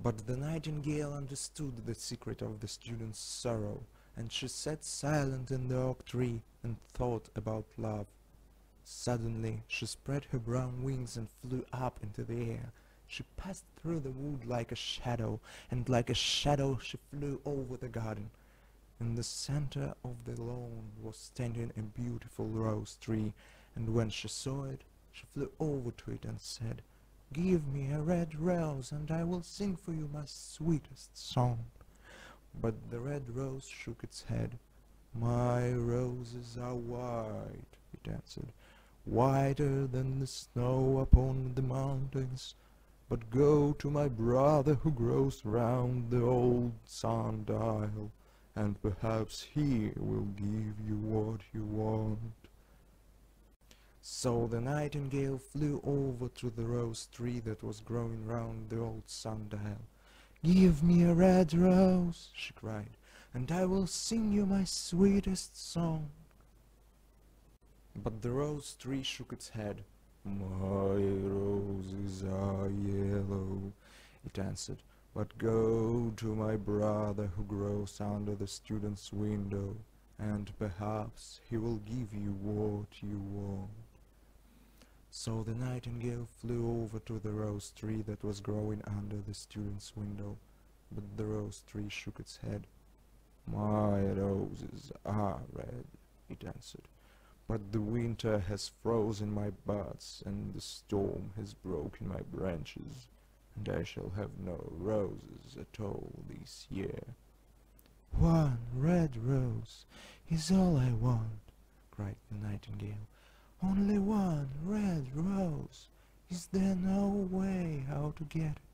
But the nightingale understood the secret of the student's sorrow, and she sat silent in the oak tree and thought about love. Suddenly she spread her brown wings and flew up into the air. She passed through the wood like a shadow, and like a shadow she flew over the garden. In the center of the lawn was standing a beautiful rose tree, and when she saw it, she flew over to it and said, "Give me a red rose, and I will sing for you my sweetest song." But the red rose shook its head. "My roses are white," it answered, "whiter than the snow upon the mountains. But go to my brother who grows round the old sundial, and perhaps he will give you what you want." So the nightingale flew over to the rose tree that was growing round the old sundial. "Give me a red rose," she cried, "and I will sing you my sweetest song." But the rose tree shook its head. "My roses are yellow," it answered, "but go to my brother who grows under the student's window, and perhaps he will give you what you want." So the nightingale flew over to the rose tree that was growing under the student's window, but the rose tree shook its head. "My roses are red," it answered, "but the winter has frozen my buds, and the storm has broken my branches, and I shall have no roses at all this year." "One red rose is all I want," cried the nightingale. "Only one red rose. Is there no way how to get it?"